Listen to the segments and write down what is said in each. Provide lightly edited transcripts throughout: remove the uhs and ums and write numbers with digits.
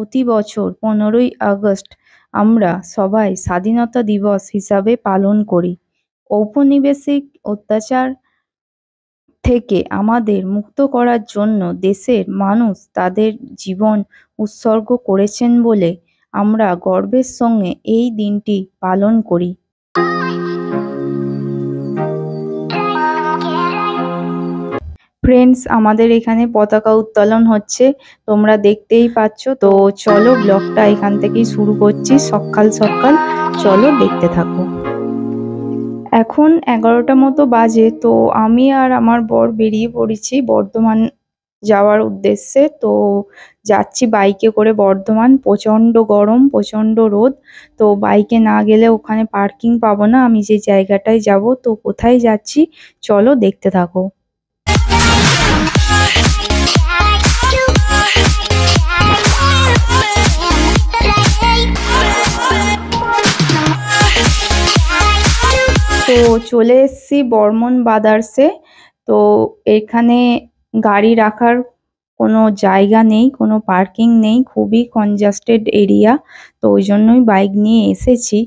প্রতি বছর 15ই আগস্ট আমরা সবাই স্বাধীনতা দিবস হিসাবে পালন করি। ঔপনিবেশিক অত্যাচার থেকে আমাদের মুক্ত করার জন্য দেশের মানুষ তাদের জীবন উৎসর্গ করেছেন বলে আমরা গর্বের সঙ্গে এই দিনটি পালন করি। ফ্রেন্ডস, আমাদের এখানে পতাকা উত্তোলন হচ্ছে, তোমরা দেখতেই পাচ্ছ। তো চলো ব্লগটা এখান থেকেই শুরু করছি। সকাল সকাল চলো দেখতে থাকো। এখন 11টা মতো বাজে। তো আমি আর আমার বর বেরিয়ে পড়েছি বর্ধমান যাওয়ার উদ্দেশ্যে। তো যাচ্ছি বাইকে করে বর্ধমান। প্রচণ্ড গরম, প্রচণ্ড রোদ। তো বাইকে না গেলে ওখানে পার্কিং পাবো না। আমি যে জায়গাটায় যাব, তো কোথায় যাচ্ছি চলো দেখতে থাকো। তো চলে এসেছি বর্মন ব্রাদার্সে। তো এখানে গাড়ি রাখার কোনো জায়গা নেই, কোনো পার্কিং নেই, খুবই কনজাস্টেড এরিয়া। তো ওই জন্যই বাইক নিয়ে এসেছি।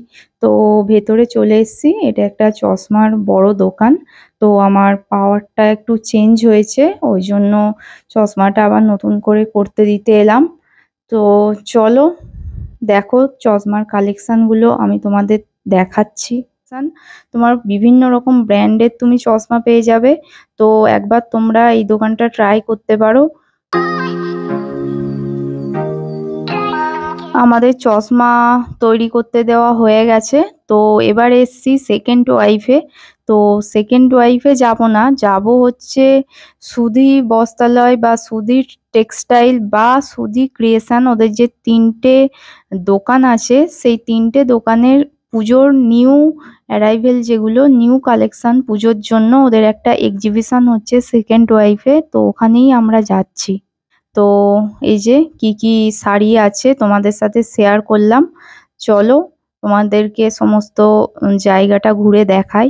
তো ভেতরে চলে এসেছি। এটা একটা চশমার বড় দোকান। তো আমার পাওয়ারটা একটু চেঞ্জ হয়েছে, ওই জন্য চশমাটা আবার নতুন করে করতে দিতে এলাম। তো চলো দেখো চশমার কালেকশানগুলো আমি তোমাদের দেখাচ্ছি। তোমার বিভিন্ন রকম ব্র্যান্ডের তুমি চশমা পেয়ে যাবে। তো একবার তোমরা এই দোকানটা ট্রাই করতে পারো। আমাদের চশমা তৈরি করতে দেওয়া হয়ে গেছে। তো এবার এসছি সেকেন্ড ওয়াইফে। তো সেকেন্ড ওয়াইফে যাব না, যাব হচ্ছে সুধি বস্ত্রালয় বা সুধি টেক্সটাইল বা সুধি ক্রিয়েশন। ওদের যে 3টে দোকান আছে, সেই 3টে দোকানের পুজোর নিউ অ্যারাইভেল, যেগুলো নিউ কালেকশন পুজোর জন্য ওদের একটা এক্সিবিশন হচ্ছে সেকেন্ড ওয়াইফে। তো ওখানেই আমরা যাচ্ছি। তো এই যে কি কি শাড়ি আছে তোমাদের সাথে শেয়ার করলাম। চলো তোমাদেরকে সমস্ত জায়গাটা ঘুরে দেখাই।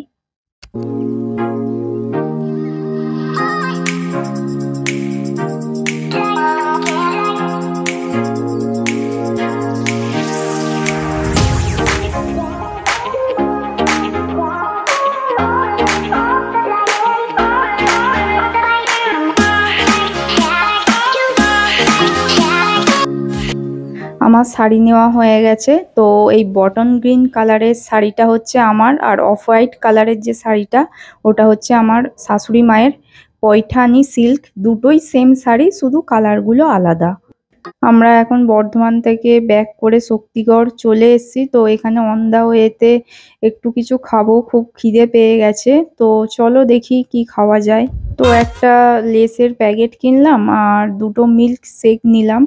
আমার শাড়ি নেওয়া হয়ে গেছে। তো এই বটন গ্রিন কালারের শাড়িটা হচ্ছে আমার, আর অফ হোয়াইট কালারের যে শাড়িটা ওটা হচ্ছে আমার শাশুড়ি মায়ের। পৈঠানি সিল্ক, দুটোই সেম শাড়ি, শুধু কালারগুলো আলাদা। আমরা এখন বর্ধমান থেকে ব্যাক করে শক্তিগড় চলে এসেছি। তো এখানে অন দা ওয়েতে একটু কিছু খাবো, খুব খিদে পেয়ে গেছে। তো চলো দেখি কি খাওয়া যায়। তো একটা লেসের প্যাকেট কিনলাম আর দুটো মিল্ক শেক নিলাম,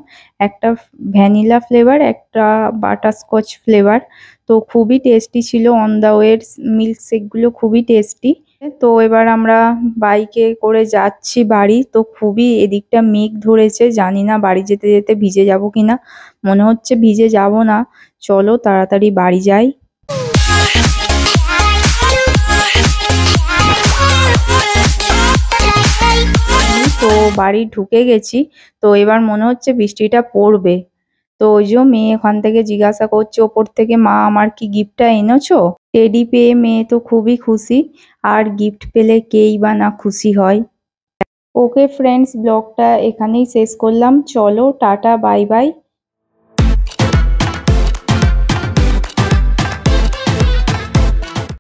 একটা ভ্যানিলা ফ্লেভার, একটা বাটারস্কচ ফ্লেভার। তো খুবই টেস্টি ছিল, অন দা ওয়ের মিল্ক শেকগুলো খুবই টেস্টি। তো এবার আমরা বাইকে করে যাচ্ছি বাড়ি। তো খুবই এদিকটা মেঘ ধরেছে, জানি না বাড়ি যেতে যেতে ভিজে যাব কিনা। মনে হচ্ছে ভিজে যাব না। চলো তাড়াতাড়ি বাড়ি যাই। তো বাড়ি ঢুকে গেছি। তো এবার মনে হচ্ছে বৃষ্টিটা পড়বে। তো ওই যে মেয়ে ওখান থেকে জিজ্ঞাসা করছে ওপর থেকে, মা আমার কি গিফটটা এনেছো? টেডি পেয়ে মেয়ে তো খুবই খুশি, আর গিফট পেলে কেই বা না খুশি হয়। ওকে ফ্রেন্ডস, ব্লগটা এখানেই শেষ করলাম। চলো টাটা, বাই বাই।